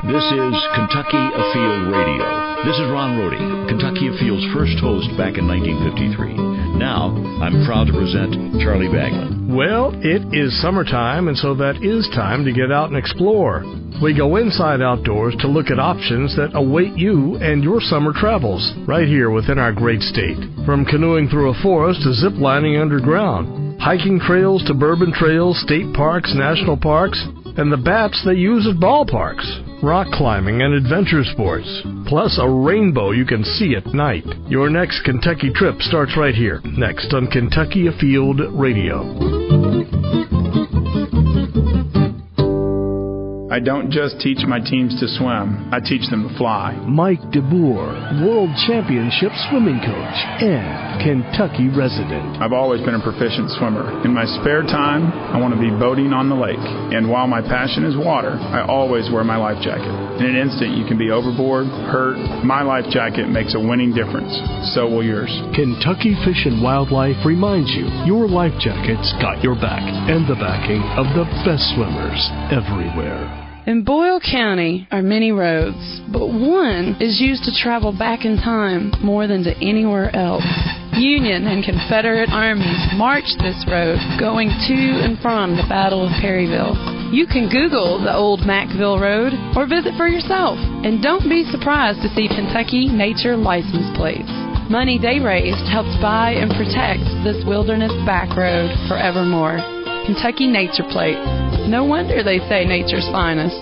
This is Kentucky Afield Radio. This is Ron Rohde, Kentucky Afield's first host back in 1953. Now, I'm proud to present Charlie Baglan. Well, it is summertime, and so that is time to get out and explore. We go inside outdoors to look at options that await you and your summer travels right here within our great state. From canoeing through a forest to zip-lining underground, hiking trails to bourbon trails, state parks, national parks, and the bats they use at ballparks, rock climbing and adventure sports, plus a rainbow you can see at night. Your next Kentucky trip starts right here, next on Kentucky Afield Radio. I don't just teach my teams to swim, I teach them to fly. Mike DeBoer, World Championship swimming coach and Kentucky resident. I've always been a proficient swimmer. In my spare time, I want to be boating on the lake. And while my passion is water, I always wear my life jacket. In an instant, you can be overboard, hurt. My life jacket makes a winning difference. So will yours. Kentucky Fish and Wildlife reminds you, your life jacket's got your back and the backing of the best swimmers everywhere. In Boyle County are many roads, but one is used to travel back in time more than to anywhere else. Union and Confederate armies marched this road, going to and from the Battle of Perryville. You can Google the old Mackville Road or visit for yourself. And don't be surprised to see Kentucky Nature license plates. Money they raised helps buy and protect this wilderness back road forevermore. Kentucky Nature Plate. No wonder they say nature's finest.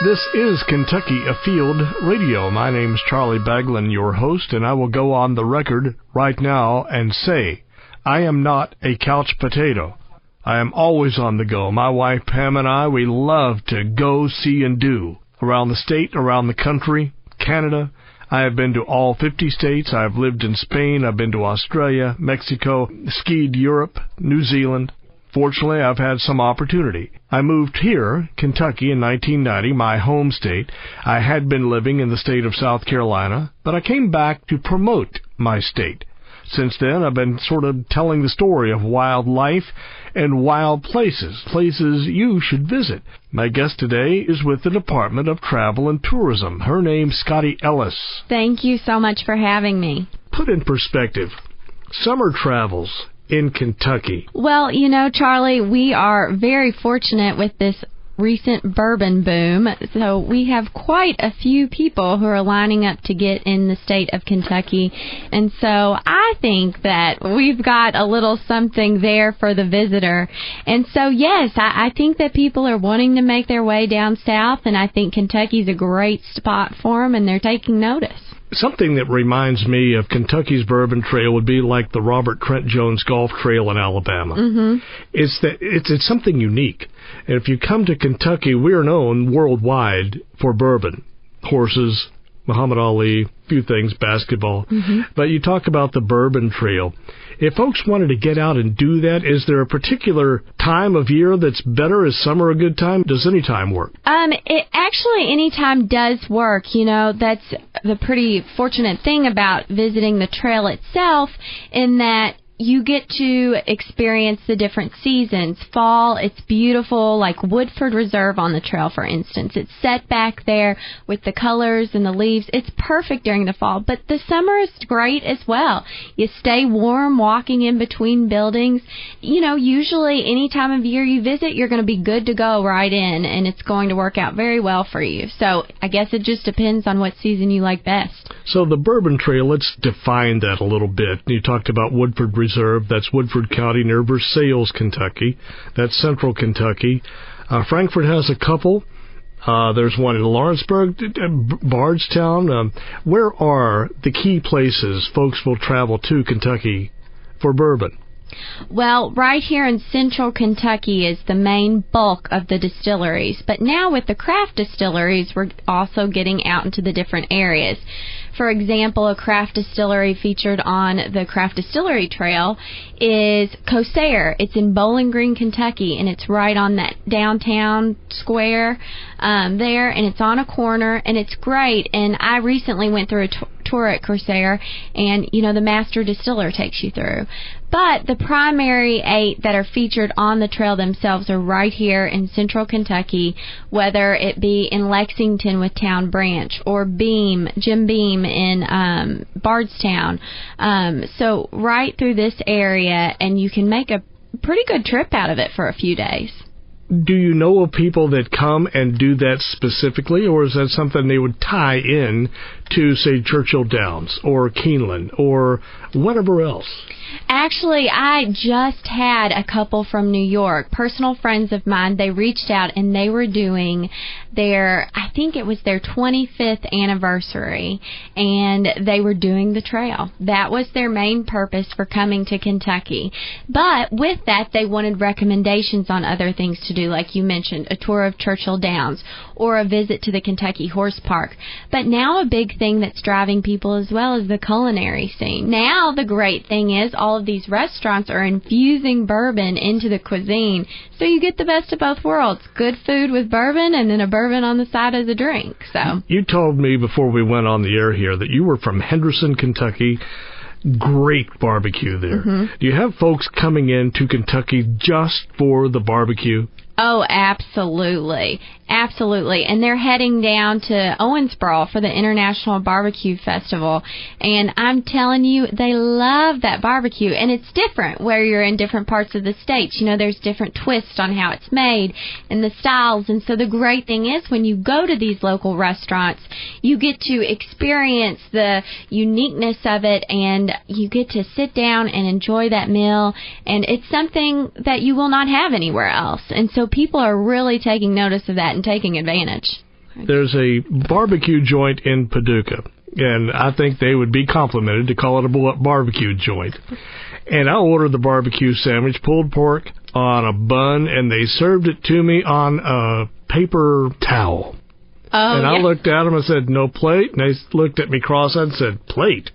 This is Kentucky Afield Radio. My name's Charlie Baglan, your host, and I will go on the record right now and say I am not a couch potato. I am always on the go. My wife Pam and I, we love to go, see, and do. Around the state, around the country, Canada. I have been to all 50 states. I have lived in Spain. I've been to Australia, Mexico, skied Europe, New Zealand. Fortunately, I've had some opportunity. I moved here, Kentucky, in 1990, my home state. I had been living in the state of South Carolina, but I came back to promote my state. Since then, I've been sort of telling the story of wildlife and wild places, places you should visit. My guest today is with the Department of Travel and Tourism. Her name's Scottie Ellis. Thank you so much for having me. Put in perspective, summer travels in Kentucky. Well, you know, Charlie, we are very fortunate with this recent bourbon boom. So we have quite a few people who are lining up to get in the state of Kentucky. And so I think that we've got a little something there for the visitor. And so, yes, I think that people are wanting to make their way down south, and I think Kentucky's a great spot for them, and they're taking notice. Something that reminds me of Kentucky's Bourbon Trail would be like the Robert Trent Jones Golf Trail in Alabama. Mm-hmm. It's something unique. And if you come to Kentucky, we're known worldwide for bourbon, horses, Muhammad Ali, a few things, basketball. Mm-hmm. But you talk about the Bourbon Trail. If folks wanted to get out and do that, is there a particular time of year that's better? Is summer a good time? Does any time work? Actually, any time does work. You know, that's the pretty fortunate thing about visiting the trail itself, in that you get to experience the different seasons. Fall, it's beautiful, like Woodford Reserve on the trail, for instance. It's set back there with the colors and the leaves. It's perfect during the fall, but the summer is great as well. You stay warm walking in between buildings. You know, usually any time of year you visit, you're going to be good to go right in, and it's going to work out very well for you. So I guess it just depends on what season you like best. So the Bourbon Trail, let's define that a little bit. You talked about Woodford Reserve. That's Woodford County near Versailles, Kentucky. That's central Kentucky. Frankfort has a couple. There's one in Lawrenceburg, Bardstown. Where are the key places folks will travel to Kentucky for bourbon? Well, right here in central Kentucky is the main bulk of the distilleries. But now with the craft distilleries, we're also getting out into the different areas. For example, a craft distillery featured on the Craft Distillery Trail is Corsair. It's in Bowling Green, Kentucky, and it's right on that downtown square there, and it's on a corner, and it's great. And I recently went through a tour at Corsair, and, the master distiller takes you through. But the primary 8 that are featured on the trail themselves are right here in central Kentucky, whether it be in Lexington with Town Branch or Jim Beam in Bardstown. So right through this area, and you can make a pretty good trip out of it for a few days. Do you know of people that come and do that specifically, or is that something they would tie in to, say, Churchill Downs or Keeneland or whatever else? Actually, I just had a couple from New York, personal friends of mine. They reached out and they were doing I think it was their 25th anniversary, and they were doing the trail. That was their main purpose for coming to Kentucky. But with that, they wanted recommendations on other things to do, like you mentioned, a tour of Churchill Downs or a visit to the Kentucky Horse Park. But now a big thing that's driving people as well is the culinary scene. Now the great thing is all of these restaurants are infusing bourbon into the cuisine, so you get the best of both worlds. Good food with bourbon, and then a bourbon on the side as a drink. So you told me before we went on the air here that you were from Henderson, Kentucky. Great barbecue there. Mm-hmm. Do you have folks coming in to Kentucky just for the barbecue? Oh, absolutely. Absolutely. And they're heading down to Owensboro for the International Barbecue Festival. And I'm telling you, they love that barbecue. And it's different where you're in different parts of the state. There's different twists on how it's made and the styles. And so the great thing is when you go to these local restaurants, you get to experience the uniqueness of it, and you get to sit down and enjoy that meal. And it's something that you will not have anywhere else. And so people are really taking notice of that and taking advantage. There's a barbecue joint in Paducah, and I think they would be complimented to call it a barbecue joint. And I ordered the barbecue sandwich, pulled pork on a bun, and they served it to me on a paper towel. Oh, and I looked at them and said, "No plate?" And they looked at me cross-eyed and said, "Plate."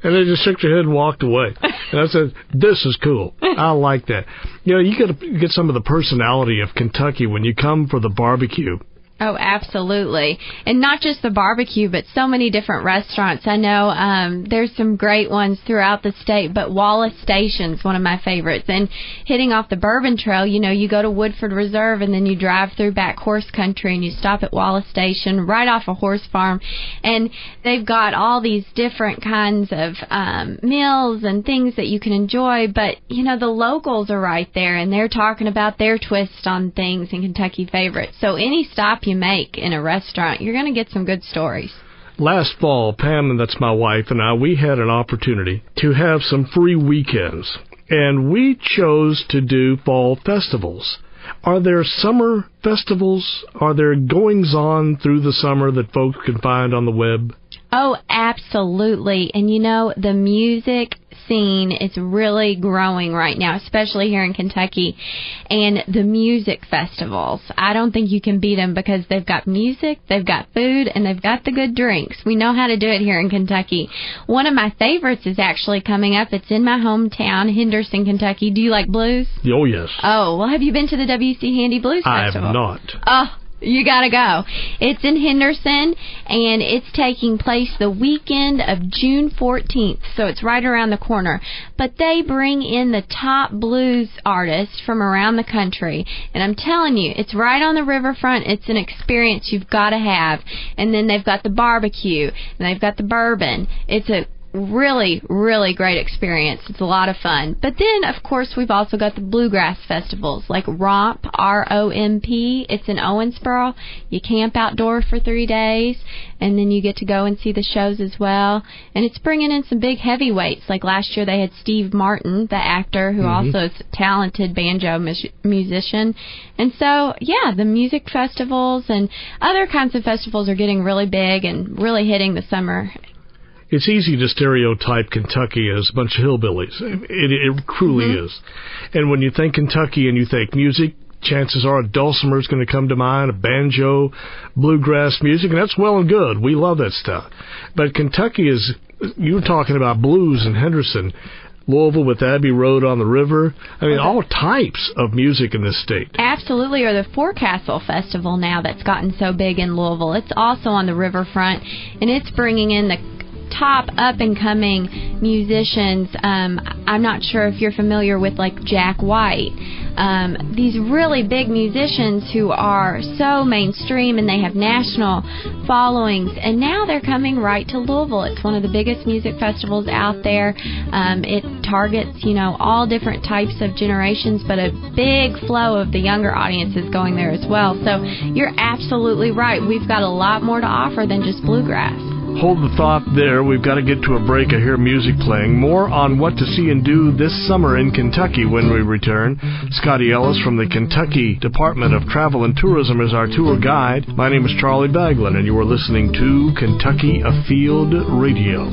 And they just shook their head and walked away. And I said, "This is cool. I like that." You get some of the personality of Kentucky when you come for the barbecue. Oh, absolutely. And not just the barbecue, but so many different restaurants. I know there's some great ones throughout the state, but Wallace Station's one of my favorites. And hitting off the Bourbon Trail, you go to Woodford Reserve and then you drive through back horse country and you stop at Wallace Station right off a horse farm. And they've got all these different kinds of meals and things that you can enjoy. But, the locals are right there and they're talking about their twist on things and Kentucky favorites. So any stop you make in a restaurant, you're going to get some good stories. Last fall, Pam, and that's my wife, and I, we had an opportunity to have some free weekends, and we chose to do fall festivals. Are there summer festivals? Are there goings-on through the summer that folks can find on the web? Oh, absolutely. And the music scene is really growing right now, especially here in Kentucky. And the music festivals, I don't think you can beat them because they've got music, they've got food, and they've got the good drinks. We know how to do it here in Kentucky. One of my favorites is actually coming up. It's in my hometown, Henderson, Kentucky. Do you like blues? Oh, yes. Oh, well, have you been to the W.C. Handy Blues Festival? I have not. Oh, you gotta go. It's in Henderson, and it's taking place the weekend of June 14th, so it's right around the corner. But they bring in the top blues artists from around the country, and I'm telling you, it's right on the riverfront. It's an experience you've got to have. And then they've got the barbecue, and they've got the bourbon. It's a really, really great experience. It's a lot of fun. But then, of course, we've also got the Bluegrass festivals, like ROMP, R-O-M-P. It's in Owensboro. You camp outdoor for 3 days, and then you get to go and see the shows as well. And it's bringing in some big heavyweights. Like last year they had Steve Martin, the actor, who also is a talented banjo musician. And so, yeah, the music festivals and other kinds of festivals are getting really big and really hitting the summer. It's easy to stereotype Kentucky as a bunch of hillbillies. It truly is. And when you think Kentucky and you think music, chances are a dulcimer is going to come to mind, a banjo, bluegrass music, and that's well and good. We love that stuff. But Kentucky is, you were talking about blues in Henderson, Louisville with Abbey Road on the river. I mean, all types of music in this state. Absolutely, or the Forecastle Festival now that's gotten so big in Louisville. It's also on the riverfront, and it's bringing in the top up-and-coming musicians, I'm not sure if you're familiar with, like, Jack White. These really big musicians who are so mainstream and they have national followings, and now they're coming right to Louisville. It's one of the biggest music festivals out there. It targets, all different types of generations, but a big flow of the younger audience is going there as well. So you're absolutely right. We've got a lot more to offer than just bluegrass. Hold the thought there. We've got to get to a break. I hear music playing. More on what to see and do this summer in Kentucky when we return. Scottie Ellis from the Kentucky Department of Travel and Tourism is our tour guide. My name is Charlie Baglan, and you are listening to Kentucky Afield Radio.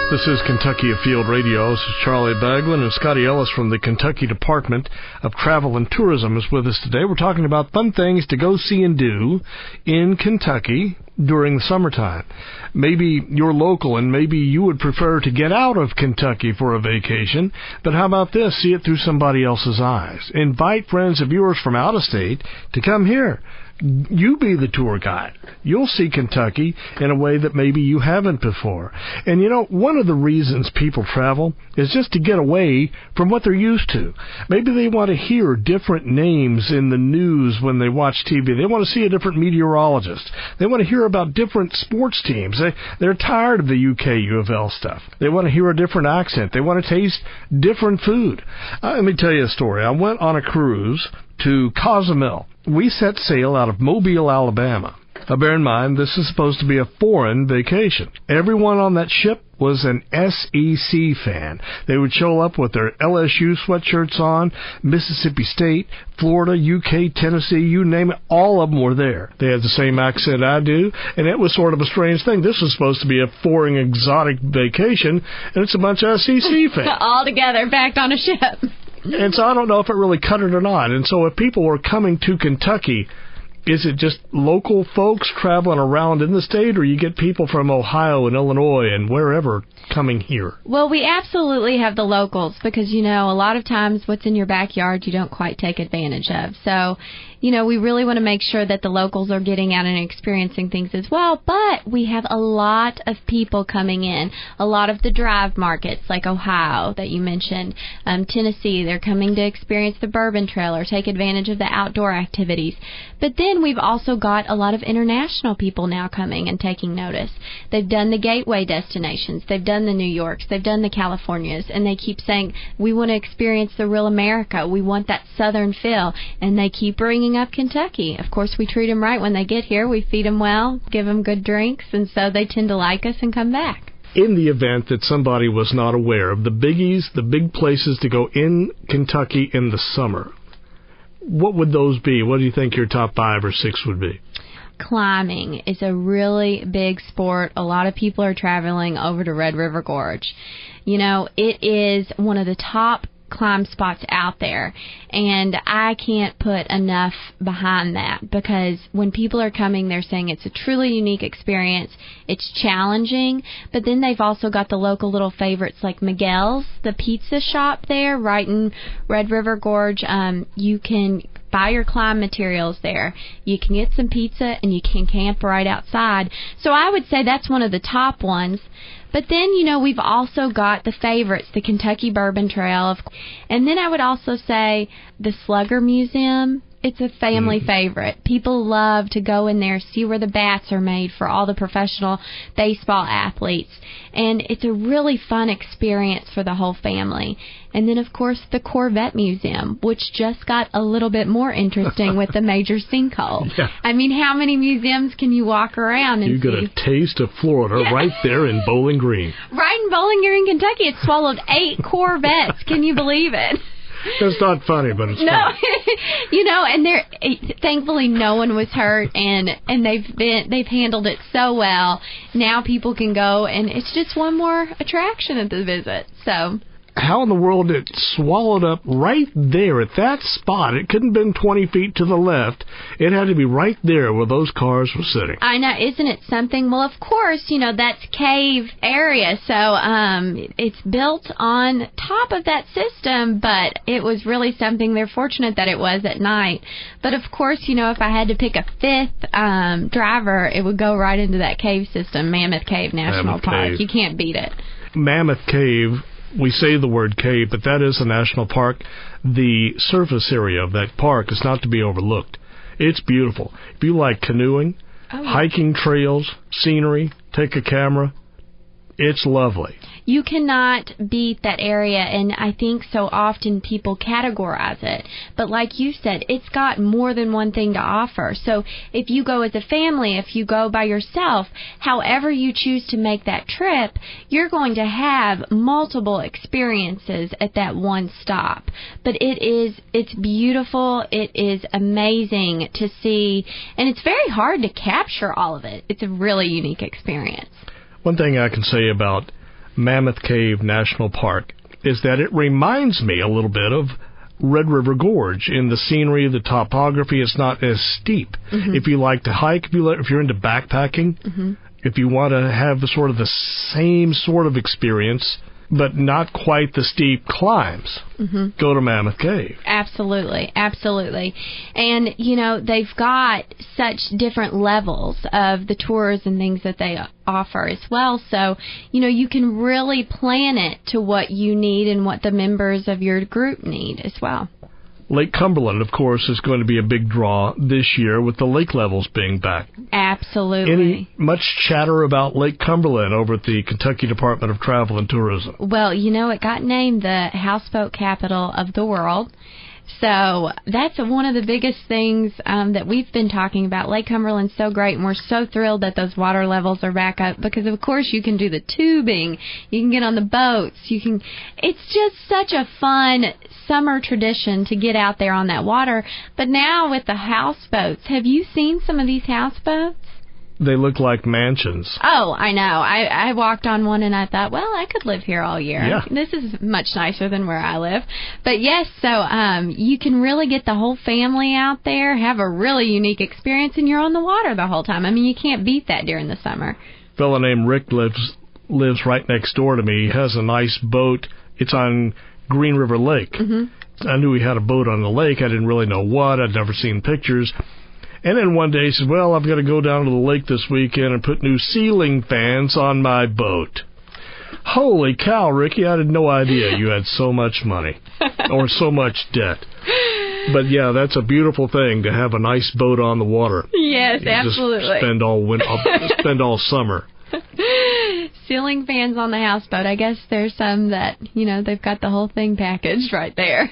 This is Kentucky Afield Radio. This is Charlie Baglan, and Scottie Ellis from the Kentucky Department of Travel and Tourism is with us today. We're talking about fun things to go see and do in Kentucky during the summertime. Maybe you're local and maybe you would prefer to get out of Kentucky for a vacation, but how about this? See it through somebody else's eyes. Invite friends of yours from out of state to come here. You be the tour guide. You'll see Kentucky in a way that maybe you haven't before. And one of the reasons people travel is just to get away from what they're used to. Maybe they want to hear different names in the news when they watch TV. They want to see a different meteorologist. They want to hear about different sports teams. They're tired of the UK U of L stuff. They want to hear a different accent. They want to taste different food. Let me tell you a story. I went on a cruise to Cozumel. We set sail out of Mobile, Alabama. Now, bear in mind, this is supposed to be a foreign vacation. Everyone on that ship was an SEC fan. They would show up with their LSU sweatshirts on, Mississippi State, Florida, UK, Tennessee, you name it, all of them were there. They had the same accent I do, and it was sort of a strange thing. This was supposed to be a foreign, exotic vacation, and it's a bunch of SEC fans. All together, packed on a ship. And so I don't know if it really cut it or not. And so if people were coming to Kentucky, is it just local folks traveling around in the state, or you get people from Ohio and Illinois and wherever coming here? Well, we absolutely have the locals because, a lot of times what's in your backyard you don't quite take advantage of. So, we really want to make sure that the locals are getting out and experiencing things as well. But we have a lot of people coming in. A lot of the drive markets like Ohio that you mentioned, Tennessee, they're coming to experience the Bourbon Trail or take advantage of the outdoor activities. But then we've also got a lot of international people now coming and taking notice. They've done the gateway destinations. They've done the New Yorks. They've done the Californias. And they keep saying, we want to experience the real America. We want that southern feel. And they keep bringing up Kentucky. Of course, we treat them right when they get here. We feed them well, give them good drinks, and so they tend to like us and come back. In the event that somebody was not aware of the biggies, the big places to go in Kentucky in the summer, what would those be? What do you think your top 5 or 6 would be? Climbing is a really big sport. A lot of people are traveling over to Red River Gorge. It is one of the top climb spots out there, and I can't put enough behind that because when people are coming, they're saying it's a truly unique experience. It's challenging, but then they've also got the local little favorites like Miguel's, the pizza shop there right in Red River Gorge. You can buy your climb materials there. You can get some pizza and you can camp right outside. So I would say that's one of the top ones. But then, we've also got the favorites, the Kentucky Bourbon Trail. And then I would also say the Slugger Museum. It's a family favorite. People love to go in there, see where the bats are made for all the professional baseball athletes. And it's a really fun experience for the whole family. And then, of course, the Corvette Museum, which just got a little bit more interesting with the major sinkhole. Yeah. I mean, how many museums can you walk around and see? You get a taste of Florida right there in Bowling Green. Right in Bowling Green, Kentucky. It swallowed 8 Corvettes. Can you believe it? It's not funny, but it's funny. And thankfully no one was hurt, and they've handled it so well. Now people can go, and it's just one more attraction at the visit. So how in the world it swallowed up right there at that spot. It couldn't have been 20 feet to the left. It had to be right there where those cars were sitting. I know, isn't it something? Well, of course, that's cave area, so it's built on top of that system, but it was really something. They're fortunate that it was at night. But of course, if I had to pick a fifth driver, it would go right into that cave system, Mammoth Cave National Park. Cave. You can't beat it. Mammoth Cave, we say the word cave, but that is a national park. The surface area of that park is not to be overlooked. It's beautiful. If you like canoeing, hiking trails, scenery, take a camera, it's lovely. You cannot beat that area, and I think so often people categorize it. But like you said, it's got more than one thing to offer. So if you go as a family, if you go by yourself, however you choose to make that trip, you're going to have multiple experiences at that one stop. But it's beautiful. It is amazing to see, and it's very hard to capture all of it. It's a really unique experience. One thing I can say about Mammoth Cave National Park is that it reminds me a little bit of Red River Gorge in the scenery, the topography. It's not as steep. Mm-hmm. If you like to hike, if you're into backpacking, mm-hmm. if you want to have sort of the same sort of experience, but not quite the steep climbs, mm-hmm. go to Mammoth Cave. Absolutely, absolutely. And, they've got such different levels of the tours and things that they offer as well. So, you can really plan it to what you need and what the members of your group need as well. Lake Cumberland, of course, is going to be a big draw this year with the lake levels being back. Absolutely. Much chatter about Lake Cumberland over at the Kentucky Department of Travel and Tourism? Well, it got named the houseboat capital of the world. So that's one of the biggest things that we've been talking about. Lake Cumberland's so great, and we're so thrilled that those water levels are back up because, of course, you can do the tubing, you can get on the boats, it's just such a fun summer tradition to get out there on that water. But now with the houseboats, have you seen some of these houseboats? They look like mansions. Oh, I know. I walked on one and I thought, well, I could live here all year. Yeah. This is much nicer than where I live. But yes, so you can really get the whole family out there, have a really unique experience, and you're on the water the whole time. I mean, you can't beat that during the summer. A fellow named Rick lives right next door to me. He has a nice boat. It's on Green River Lake. Mm-hmm. I knew he had a boat on the lake. I didn't really know what. I'd never seen pictures. And then one day he said, well, I've got to go down to the lake this weekend and put new ceiling fans on my boat. Holy cow, Ricky, I had no idea you had so much money or so much debt. But, yeah, that's a beautiful thing to have a nice boat on the water. Yes, absolutely. Just spend all summer. Ceiling fans on the houseboat. I guess there's some that, they've got the whole thing packaged right there.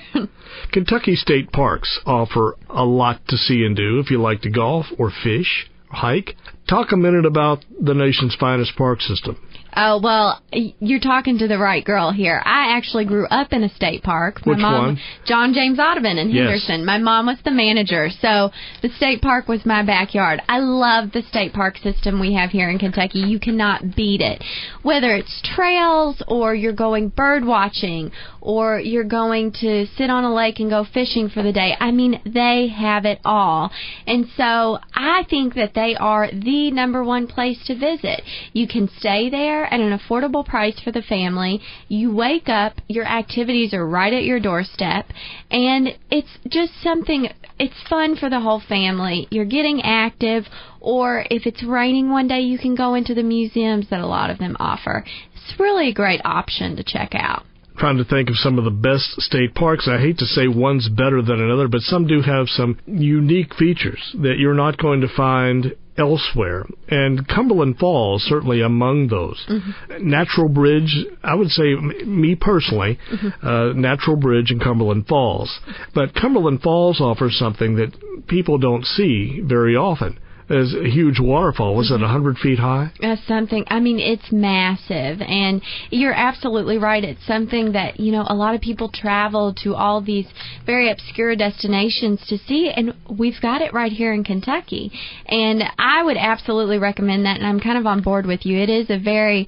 Kentucky state parks offer a lot to see and do if you like to golf or fish or hike. Talk a minute about the nation's finest park system. Oh, well, you're talking to the right girl here. I actually grew up in a state park. Which one? John James Audubon in Henderson. Yes. My mom was the manager, so the state park was my backyard. I love the state park system we have here in Kentucky. You cannot beat it. Whether it's trails or you're going bird watching or you're going to sit on a lake and go fishing for the day. I mean, they have it all. And so I think that they are the number one place to visit. You can stay there at an affordable price for the family. You wake up, your activities are right at your doorstep, and it's just something, it's fun for the whole family. You're getting active, or if it's raining one day, you can go into the museums that a lot of them offer. It's really a great option to check out. Trying to think of some of the best state parks. I hate to say one's better than another, but some do have some unique features that you're not going to find elsewhere. And Cumberland Falls, certainly among those. Mm-hmm. Natural Bridge, I would say, me personally, mm-hmm. Natural Bridge and Cumberland Falls. But Cumberland Falls offers something that people don't see very often. is a huge waterfall. Was it 100 feet high? Something. I mean, it's massive, and you're absolutely right. It's something that, a lot of people travel to all these very obscure destinations to see, and we've got it right here in Kentucky. And I would absolutely recommend that, and I'm kind of on board with you. It's a very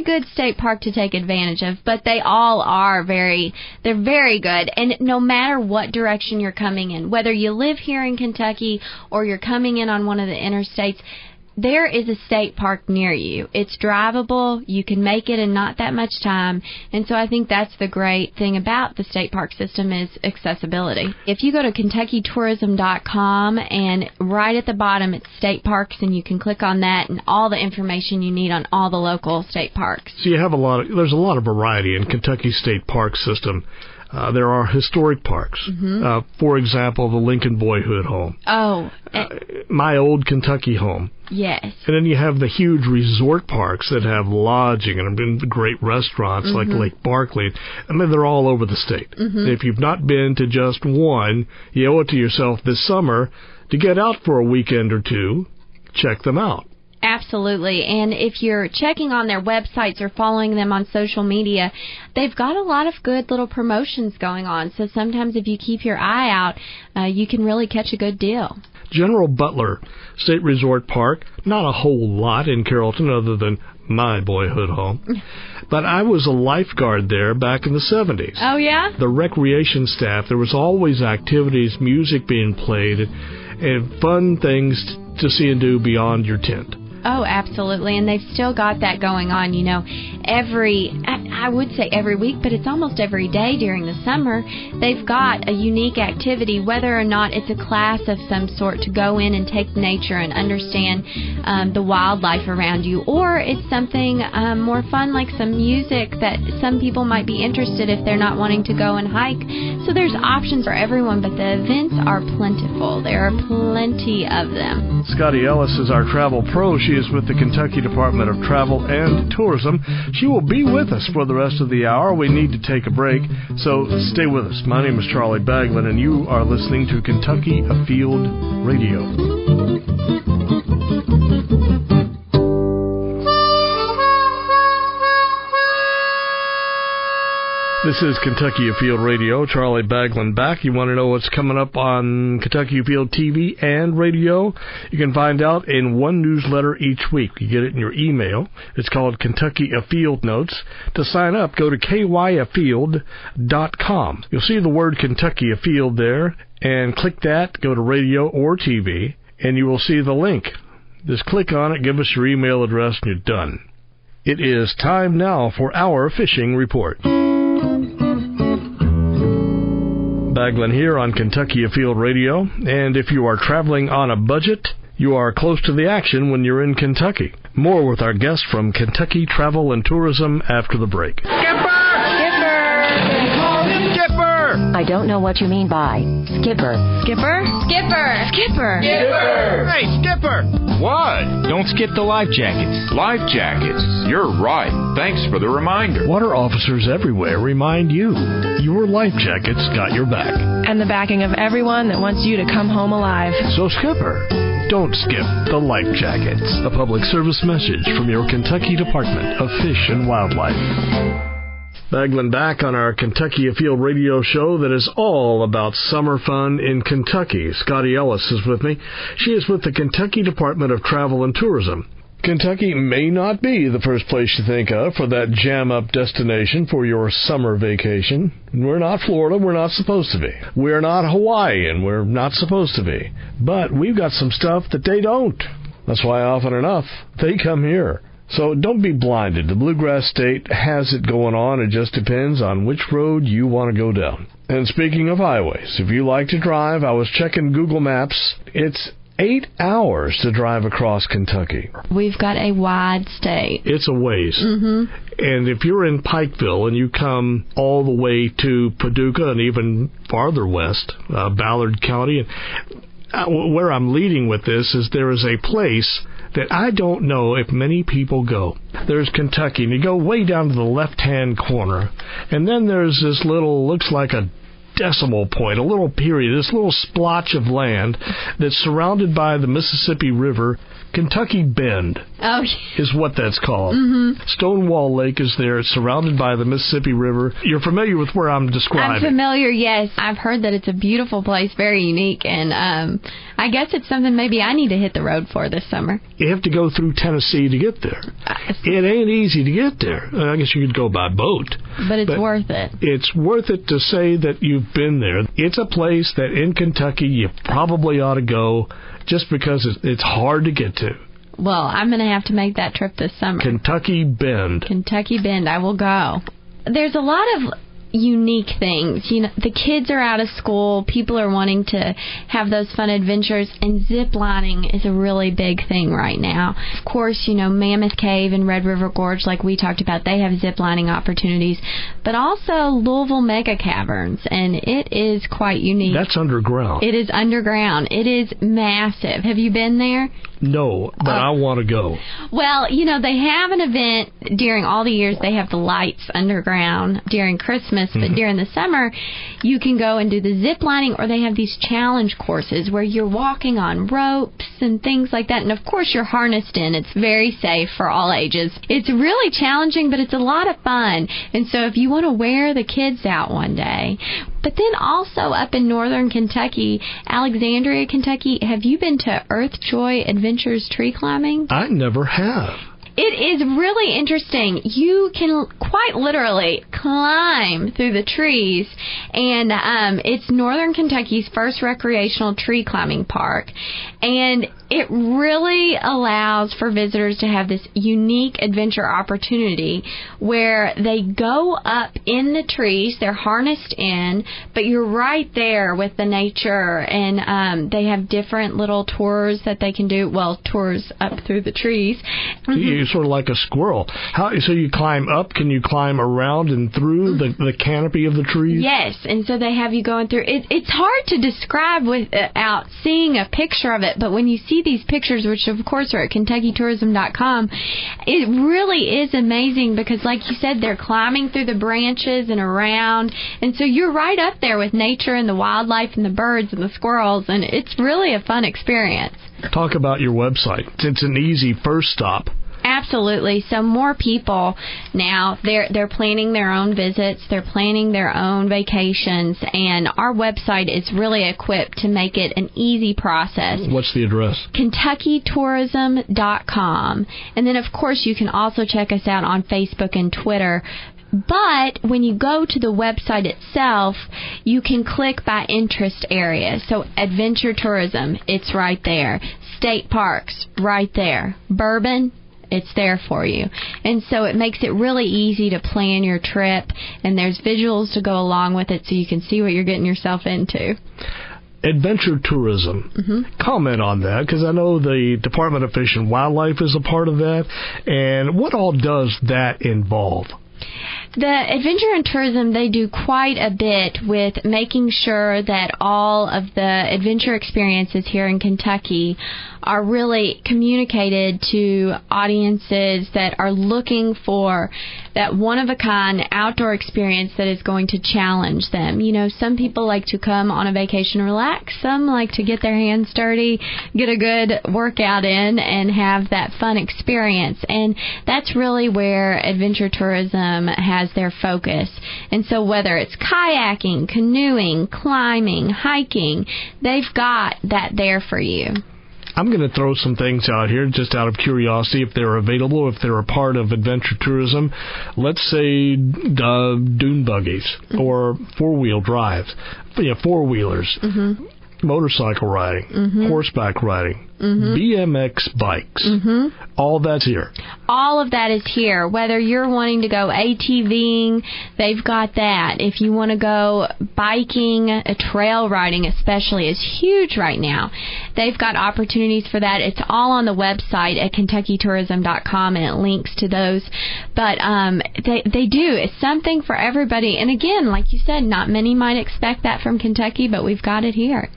good state park to take advantage of, but they all are they're very good. And no matter what direction you're coming in, whether you live here in Kentucky or you're coming in on one of the interstates, there is a state park near you. It's drivable. You can make it in not that much time. And so I think that's the great thing about the state park system is accessibility. If you go to KentuckyTourism.com, and right at the bottom it's state parks, and you can click on that and all the information you need on all the local state parks. So you have there's a lot of variety in Kentucky State Park System. There are historic parks. For example, the Lincoln Boyhood Home. My old Kentucky home. Yes. And then you have the huge resort parks that have lodging and great restaurants like Lake Barkley. I mean, they're all over the state. If you've not been to just one, you owe it to yourself this summer to get out for a weekend or two. Check them out. Absolutely. And if you're checking on their websites or following them on social media, they've got a lot of good little promotions going on. So sometimes if you keep your eye out, you can really catch a good deal. General Butler State Resort Park, not a whole lot in Carrollton other than my boyhood home. But I was a lifeguard there back in the 70s. Oh, yeah? The recreation staff, there was always activities, music being played, and fun things to see and do beyond your tent. Oh, absolutely. And they've still got that going on, I would say every week, but it's almost every day during the summer. They've got a unique activity, whether or not it's a class of some sort to go in and take nature and understand the wildlife around you, or it's something more fun like some music that some people might be interested if they're not wanting to go and hike. So there's options for everyone, but the events are plentiful. There are plenty of them. Scottie Ellis is our travel pro. She is with the Kentucky Department of Travel and Tourism. She will be with us for the rest of the hour. We need to take a break, so stay with us. My name is Charlie Baglan, and you are listening to Kentucky Afield Radio. This is Kentucky Afield Radio. Charlie Baglan back. You want to know what's coming up on Kentucky Afield TV and radio? You can find out in one newsletter each week. You get it in your email. It's called Kentucky Afield Notes. To sign up, go to kyafield.com. You'll see the word Kentucky Afield there, and click that, go to radio or TV, and you will see the link. Just click on it, give us your email address, and you're done. It is time now for our fishing report. Baglan here on Kentucky Afield Radio, and if you are traveling on a budget, you are close to the action when you're in Kentucky. More with our guest from Kentucky Travel and Tourism after the break. I don't know what you mean by skipper. Skipper? Skipper! Skipper! Skipper! Hey, Skipper! What? Don't skip the life jackets. Life jackets. You're right. Thanks for the reminder. Water officers everywhere remind you, your life jackets got your back. And the backing of everyone that wants you to come home alive. So, Skipper, don't skip the life jackets. A public service message from your Kentucky Department of Fish and Wildlife. Baglan back on our Kentucky Afield radio show that is all about summer fun in Kentucky. Scottie Ellis is with me. She is with the Kentucky Department of Travel and Tourism. Kentucky may not be the first place you think of for that jam-up destination for your summer vacation. We're not Florida. We're not supposed to be. We're not Hawaii, and we're not supposed to be. But we've got some stuff that they don't. That's why often enough they come here. So don't be blinded. The Bluegrass State has it going on. It just depends on which road you want to go down. And speaking of highways, if you like to drive, I was checking Google Maps. It's 8 hours to drive across Kentucky. We've got a wide state. It's a ways. And if you're in Pikeville and you come all the way to Paducah and even farther west, Ballard County, and where I'm leading with this is there is a place that I don't know if many people go. There's Kentucky, and you go way down to the left-hand corner, and then there's this little, looks like a decimal point, a little period, this little splotch of land that's surrounded by the Mississippi River. Kentucky Bend is what that's called. Mm-hmm. Stonewall Lake is there. It's surrounded by the Mississippi River. You're familiar with where I'm describing? I'm familiar, yes. I've heard that it's a beautiful place, very unique, and I guess it's something maybe I need to hit the road for this summer. You have to go through Tennessee to get there. It ain't easy to get there. I guess you could go by boat. But it's worth it. It's worth it to say that you've been there. It's a place that in Kentucky you probably ought to go just because it's hard to get to. Well, I'm going to have to make that trip this summer. Kentucky Bend. Kentucky Bend, I will go. There's a lot of unique things. You know, the kids are out of school. People are wanting to have those fun adventures, and zip lining is a really big thing right now. Of course, you know, Mammoth Cave and Red River Gorge, like we talked about, they have zip lining opportunities, but also Louisville Mega Caverns, and it is quite unique. That's underground. It is underground. It is massive. Have you been there? No, but I want to go. Well, you know, they have an event during all the years. They have the lights underground during Christmas, but during the summer, you can go and do the zip lining, or they have these challenge courses where you're walking on ropes and things like that. And, of course, you're harnessed in. It's very safe for all ages. It's really challenging, but it's a lot of fun. And so if you want to wear the kids out one day. But then also up in northern Kentucky, Alexandria, Kentucky, have you been to Earthjoy Adventures tree climbing? I never have. It is really interesting. You can quite literally climb through the trees, and it's northern Kentucky's first recreational tree climbing park. And it really allows for visitors to have this unique adventure opportunity where they go up in the trees, they're harnessed in, but you're right there with the nature, and they have different little tours that they can do, well, tours up through the trees. You're sort of like a squirrel. So you climb up, can you climb around and through the canopy of the trees? Yes, and so they have you going through. It's hard to describe without seeing a picture of it, but when you see these pictures, which of course are at KentuckyTourism.com, it really is amazing because, like you said, they're climbing through the branches and around, and so you're right up there with nature and the wildlife and the birds and the squirrels, and it's really a fun experience. Talk about your website. It's an easy first stop. Absolutely. So more people now, they're planning their own visits, they're planning their own vacations, and our website is really equipped to make it an easy process. What's the address? KentuckyTourism.com. And then, of course, you can also check us out on Facebook and Twitter. But when you go to the website itself, you can click by interest area. So adventure tourism, it's right there. State parks, right there. Bourbon, it's there for you. And so it makes it really easy to plan your trip, and there's visuals to go along with it so you can see what you're getting yourself into. Adventure tourism. Comment on that, because I know the Department of Fish and Wildlife is a part of that. And what all does that involve? The Adventure and Tourism, they do quite a bit with making sure that all of the adventure experiences here in Kentucky are really communicated to audiences that are looking for that one-of-a-kind outdoor experience that is going to challenge them. You know, some people like to come on a vacation and relax. Some like to get their hands dirty, get a good workout in, and have that fun experience. And that's really where Adventure Tourism has their focus. And so whether it's kayaking, canoeing, climbing, hiking, they've got that there for you. I'm going to throw some things out here just out of curiosity, if they're available, if they're a part of adventure tourism. Let's say dune buggies or four-wheel drives, four-wheelers, motorcycle riding, horseback riding, BMX bikes. All that's here. All of that is here. Whether you're wanting to go ATVing, they've got that. If you want to go biking, trail riding especially is huge right now. They've got opportunities for that. It's all on the website at KentuckyTourism.com, and it links to those. But they do. It's something for everybody. And again, like you said, not many might expect that from Kentucky, but we've got it here.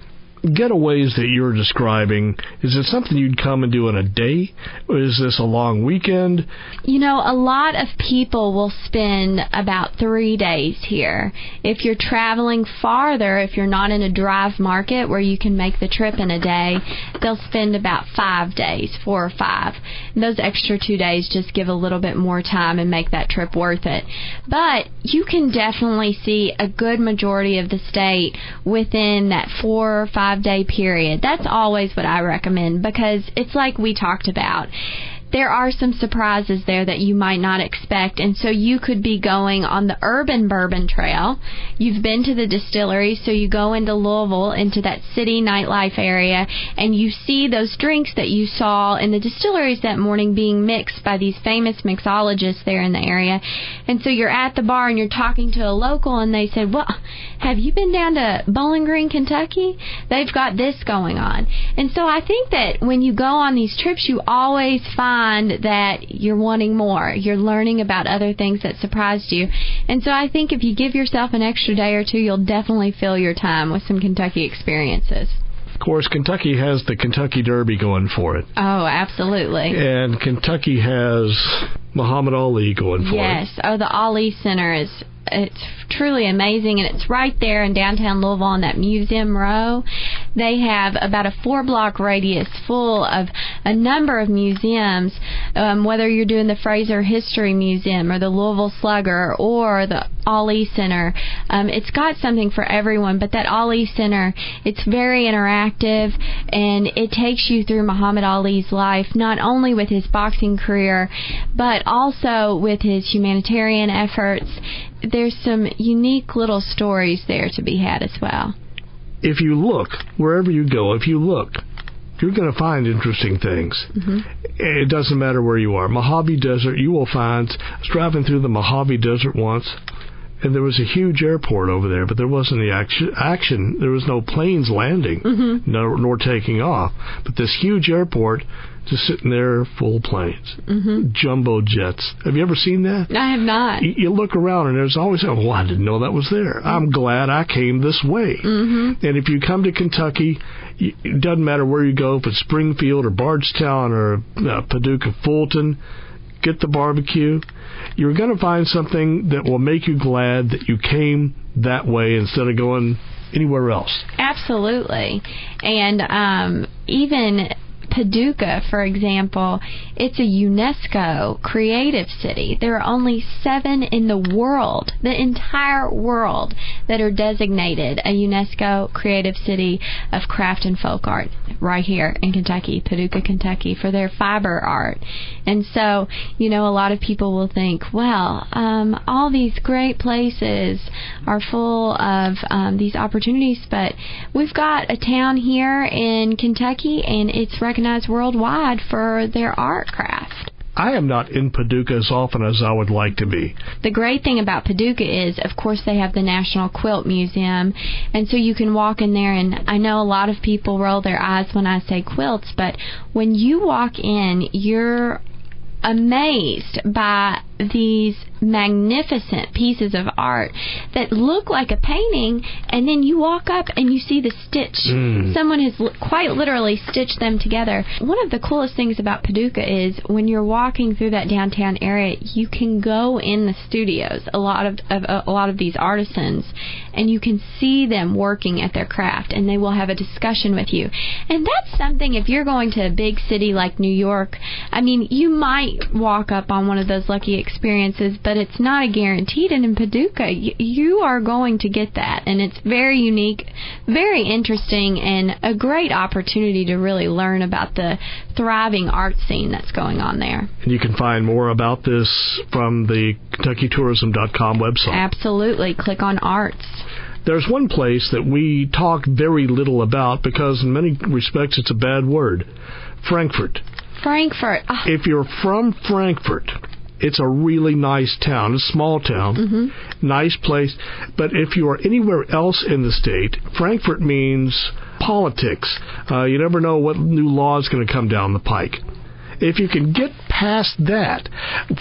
getaways that you're describing, is it something you'd come and do in a day? Or is this a long weekend? You know, a lot of people will spend about 3 days here. If you're traveling farther, if you're not in a drive market where you can make the trip in a day, they'll spend about 5 days, 4 or 5. And those extra 2 days just give a little bit more time and make that trip worth it. But you can definitely see a good majority of the state within that 4 or 5 day period. That's always what I recommend, because it's like we talked about. There are some surprises there that you might not expect, and so you could be going on the Urban Bourbon Trail. You've been to the distillery, so you go into Louisville, into that city nightlife area, and you see those drinks that you saw in the distilleries that morning being mixed by these famous mixologists there in the area. And so you're at the bar and you're talking to a local, and they said, well, have you been down to Bowling Green, Kentucky? They've got this going on. And so I think that when you go on these trips, you always find that you're wanting more. You're learning about other things that surprised you. And so I think if you give yourself an extra day or two, you'll definitely fill your time with some Kentucky experiences. Of course, Kentucky has the Kentucky Derby going for it. Oh, absolutely. And Kentucky has Muhammad Ali going for it. Yes. Oh, the Ali Center it's truly amazing, and it's right there in downtown Louisville on that Museum Row. They have about a 4-block radius full of a number of museums, whether you're doing the Fraser History Museum or the Louisville Slugger or the Ali Center. It's got something for everyone, but that Ali Center, it's very interactive, and it takes you through Muhammad Ali's life, not only with his boxing career, but also with his humanitarian efforts. There's some unique little stories there to be had as well. If you look, wherever you go, if you look, you're going to find interesting things. Mm-hmm. It doesn't matter where you are. Mojave Desert, you will find, I was driving through the Mojave Desert once, and there was a huge airport over there, but there wasn't any action. There was no planes landing, mm-hmm. nor taking off. But this huge airport, just sitting there, full planes, mm-hmm. jumbo jets. Have you ever seen that? I have not. You look around, and there's always, oh, I didn't know that was there. I'm glad I came this way. Mm-hmm. And if you come to Kentucky, it doesn't matter where you go, if it's Springfield or Bardstown or Paducah, Fulton, get the barbecue. You're going to find something that will make you glad that you came that way instead of going anywhere else. Absolutely. And even Paducah, for example, it's a UNESCO creative city. There are only 7 in the world, the entire world, that are designated a UNESCO creative city of craft and folk art right here in Kentucky, Paducah, Kentucky, for their fiber art. And so, you know, a lot of people will think, well, all these great places are full of these opportunities, but we've got a town here in Kentucky, and it's recognized worldwide for their art craft. I am not in Paducah as often as I would like to be. The great thing about Paducah is, of course, they have the National Quilt Museum, and so you can walk in there, and I know a lot of people roll their eyes when I say quilts, but when you walk in, you're amazed by these magnificent pieces of art that look like a painting, and then you walk up and you see the stitch. Someone has quite literally stitched them together. One of the coolest things about Paducah is when you're walking through that downtown area, you can go in the studios, a lot of these artisans, and you can see them working at their craft, and they will have a discussion with you. And that's something, if you're going to a big city like New York, I mean, you might walk up on one of those lucky experiences, but it's not a guaranteed. And in Paducah, you are going to get that, and it's very unique, very interesting, and a great opportunity to really learn about the thriving art scene that's going on there. And you can find more about this from the KentuckyTourism.com website. Absolutely. Click on arts. There's one place that we talk very little about because in many respects it's a bad word. Frankfort. Frankfort. Oh. If you're from Frankfort, it's a really nice town, a small town, mm-hmm. nice place. But if you are anywhere else in the state, Frankfort means politics. You never know what new law is going to come down the pike. If you can get past that,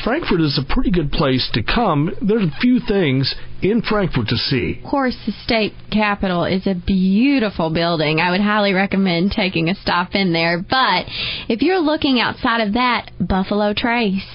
Frankfurt is a pretty good place to come. There's a few things in Frankfurt to see. Of course, the state capitol is a beautiful building. I would highly recommend taking a stop in there. But if you're looking outside of that, Buffalo Trace.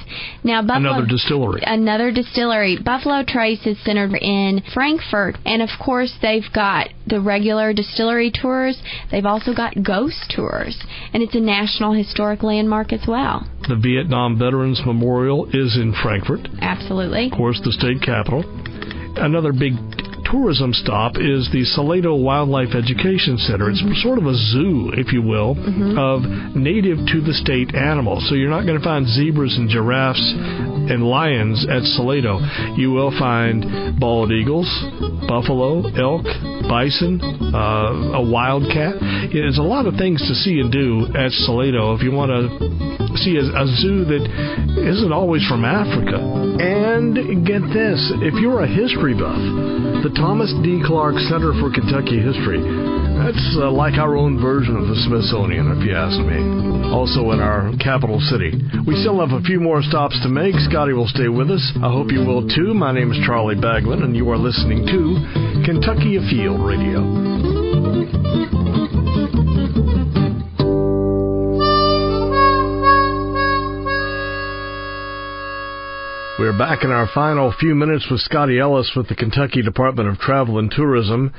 Now, Another distillery. Buffalo Trace is centered in Frankfurt. And, of course, they've got the regular distillery tours. They've also got ghost tours. And it's a National Historic Landmark as well. The Vietnam Veterans Memorial is in Frankfurt. Absolutely. Of course, the state capitol. Another big tourism stop is the Salado Wildlife Education Center. It's sort of a zoo, if you will, of native to the state animals. So you're not going to find zebras and giraffes and lions at Salado. You will find bald eagles, buffalo, elk, bison, a wildcat. There's a lot of things to see and do at Salado if you want to see a zoo that isn't always from Africa. And get this, if you're a history buff, the Thomas D. Clark Center for Kentucky History, that's like our own version of the Smithsonian, if you ask me. Also in our capital city. We still have a few more stops to make. Scotty will stay with us. I hope you will too. My name is Charlie Baglan, and you are listening to Kentucky Afield Radio. We're back in our final few minutes with Scottie Ellis with the Kentucky Department of Travel and Tourism,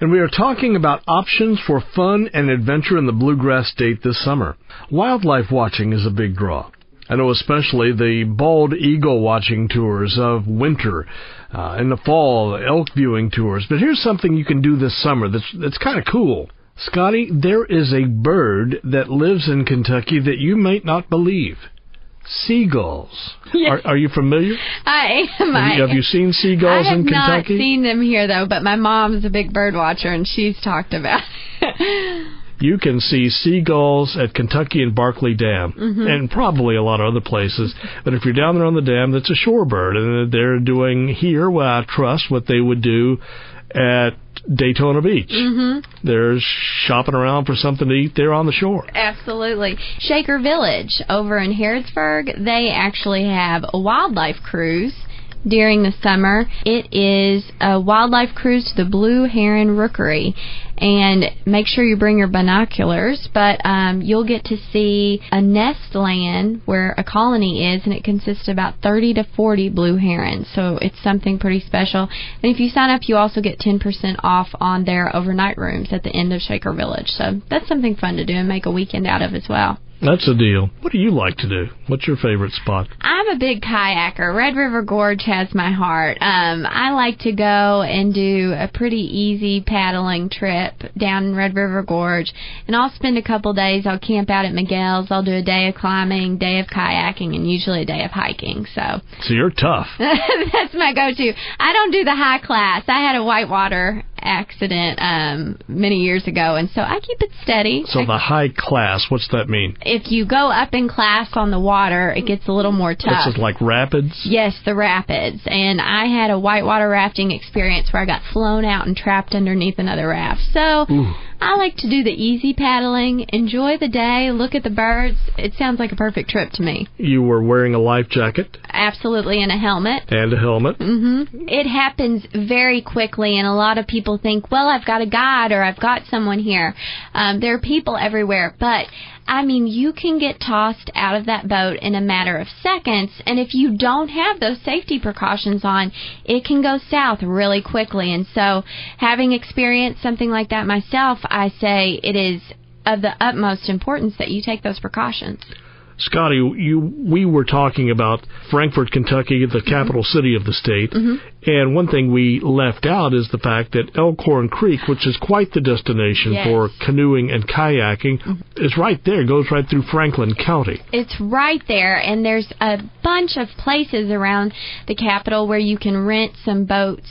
and we are talking about options for fun and adventure in the Bluegrass State this summer. Wildlife watching is a big draw. I know especially the bald eagle watching tours of winter, in the fall, elk viewing tours. But here's something you can do this summer that's kind of cool. Scotty, there is a bird that lives in Kentucky that you might not believe. Seagulls. Yes. Are you familiar? I am. Have you seen seagulls in Kentucky? I have not seen them here, though, but my mom's a big bird watcher, and she's talked about it. You can see seagulls at Kentucky and Barkley Dam, and probably a lot of other places. But if you're down there on the dam, that's a shorebird, and they're doing here, well, I trust, what they would do at Daytona Beach. They're shopping around for something to eat there on the shore. Absolutely. Shaker Village over in Harrodsburg, they actually have a wildlife cruise during the summer. It is a wildlife cruise to the Blue Heron Rookery. And make sure you bring your binoculars, but you'll get to see a nest land where a colony is, and it consists of about 30 to 40 blue herons. So it's something pretty special. And if you sign up, you also get 10% off on their overnight rooms at the end of Shaker Village. So that's something fun to do and make a weekend out of as well. That's a deal. What do you like to do? What's your favorite spot? I'm a big kayaker. Red River Gorge has my heart. I like to go and do a pretty easy paddling trip down in Red River Gorge, and I'll spend a couple days. I'll camp out at Miguel's. I'll do a day of climbing, day of kayaking, and usually a day of hiking. So you're tough. That's my go-to. I don't do the high class. I had a whitewater accident many years ago, and so I keep it steady. So the high class, what's that mean? If you go up in class on the water, it gets a little more tough. This is like rapids? Yes, the rapids. And I had a whitewater rafting experience where I got flown out and trapped underneath another raft. So I like to do the easy paddling, enjoy the day, look at the birds. It sounds like a perfect trip to me. You were wearing a life jacket? Absolutely, and a helmet. And a helmet. It happens very quickly, and a lot of people think, well, I've got a guide or I've got someone here. There are people everywhere, but I mean, you can get tossed out of that boat in a matter of seconds, and if you don't have those safety precautions on, it can go south really quickly. And so, having experienced something like that myself, I say it is of the utmost importance that you take those precautions. Scotty, we were talking about Frankfort, Kentucky, the capital city of the state, and one thing we left out is the fact that Elkhorn Creek, which is quite the destination for canoeing and kayaking, is right there, goes right through Franklin County. It's right there, and there's a bunch of places around the capital where you can rent some boats,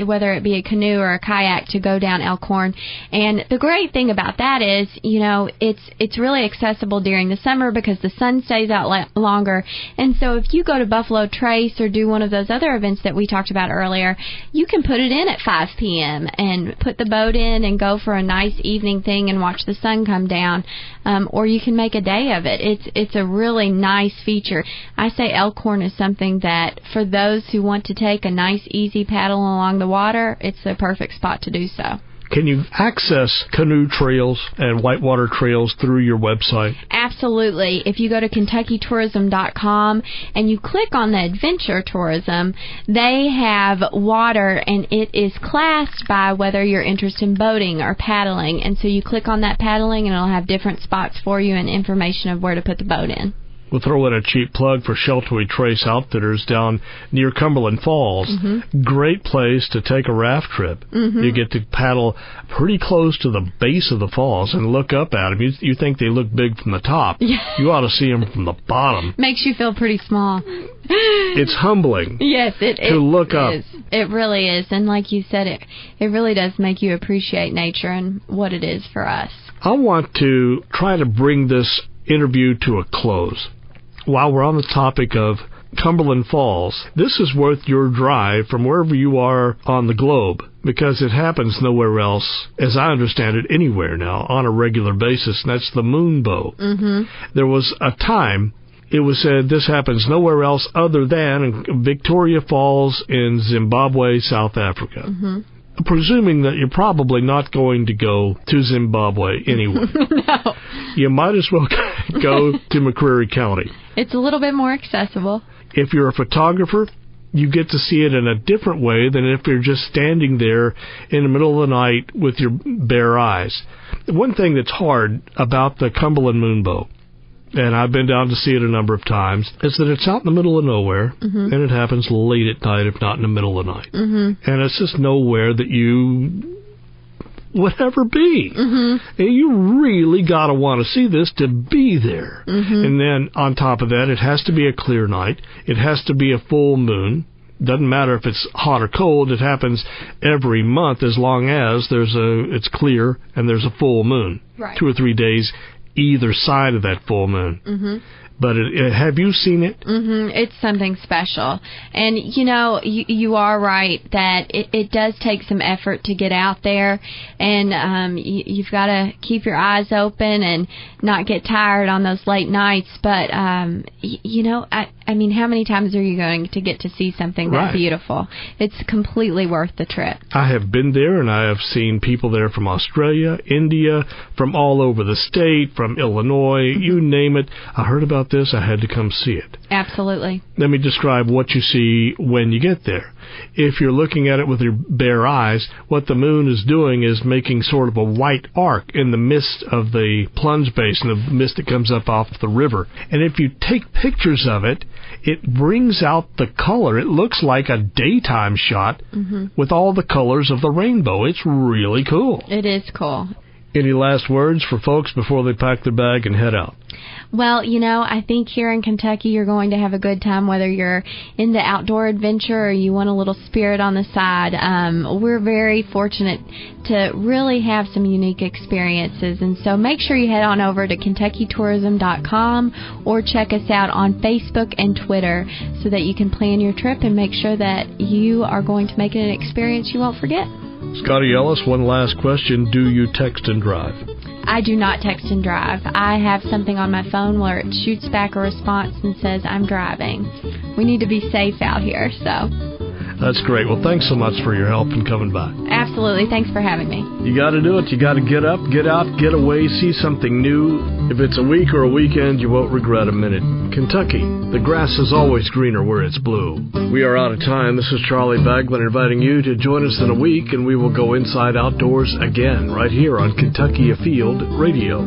whether it be a canoe or a kayak, to go down Elkhorn. And the great thing about that is, you know, it's really accessible during the summer because the sun stays out longer. And so if you go to Buffalo Trace or do one of those other events that we talked about earlier, you can put it in at 5 p.m. and put the boat in and go for a nice evening thing and watch the sun come down. Or you can make a day of it. It's a really nice feature. I say Elkhorn is something that for those who want to take a nice, easy paddle along the water, it's the perfect spot to do so. Can you access canoe trails and whitewater trails through your website? Absolutely. If you go to KentuckyTourism.com and you click on the adventure tourism, they have water, and it is classed by whether you're interested in boating or paddling. And so you click on that paddling, and it'll have different spots for you and information of where to put the boat in. We'll throw in a cheap plug for Sheltowee Trace Outfitters down near Cumberland Falls. Mm-hmm. Great place to take a raft trip. Mm-hmm. You get to paddle pretty close to the base of the falls and look up at them. You think they look big from the top. Yeah. You ought to see them from the bottom. Makes you feel pretty small. It's humbling. Yes, to look up. It really is. And like you said, it really does make you appreciate nature and what it is for us. I want to try to bring this interview to a close. While we're on the topic of Cumberland Falls, this is worth your drive from wherever you are on the globe, because it happens nowhere else, as I understand it, anywhere now, on a regular basis, and that's the Moonbow. Mm-hmm. There was a time it was said this happens nowhere else other than in Victoria Falls in Zimbabwe, South Africa. Mm-hmm. Presuming that you're probably not going to go to Zimbabwe anyway. No. You might as well go to McCreary County. It's a little bit more accessible. If you're a photographer, you get to see it in a different way than if you're just standing there in the middle of the night with your bare eyes. One thing that's hard about the Cumberland Moonbow, and I've been down to see it a number of times, is that it's out in the middle of nowhere, mm-hmm. and it happens late at night, if not in the middle of the night. Mm-hmm. And it's just nowhere that you would ever be. Mm-hmm. And you really got to want to see this to be there. Mm-hmm. And then, on top of that, it has to be a clear night. It has to be a full moon. Doesn't matter if it's hot or cold. It happens every month as long as it's clear and there's a full moon. Right. 2 or 3 days either side of that full moon. Mm-hmm. But have you seen it? Mm-hmm. It's something special. And, you are right that it does take some effort to get out there. And you've got to keep your eyes open and not get tired on those late nights. But, I mean, how many times are you going to get to see something that beautiful? It's completely worth the trip. I have been there, and I have seen people there from Australia, India, from all over the state, from Illinois, mm-hmm. you name it. I heard about this, I had to come see it. Absolutely. Let me describe what you see when you get there. If you're looking at it with your bare eyes, what the moon is doing is making sort of a white arc in the mist of the plunge basin, the mist that comes up off the river. And if you take pictures of it, it brings out the color. It looks like a daytime shot mm-hmm. with all the colors of the rainbow. It's really cool. It is cool. Any last words for folks before they pack their bag and head out? Well, I think here in Kentucky you're going to have a good time, whether you're into outdoor adventure or you want a little spirit on the side. We're very fortunate to really have some unique experiences, and so make sure you head on over to KentuckyTourism.com or check us out on Facebook and Twitter so that you can plan your trip and make sure that you are going to make it an experience you won't forget. Scottie Ellis, one last question. Do you text and drive? I do not text and drive. I have something on my phone where it shoots back a response and says, I'm driving. We need to be safe out here, so. That's great. Well, thanks so much for your help and coming by. Absolutely. Thanks for having me. You got to do it. You got to get up, get out, get away, see something new. If it's a week or a weekend, you won't regret a minute. Kentucky, the grass is always greener where it's blue. We are out of time. This is Charlie Baglan inviting you to join us in a week, and we will go inside outdoors again right here on Kentucky Afield Radio.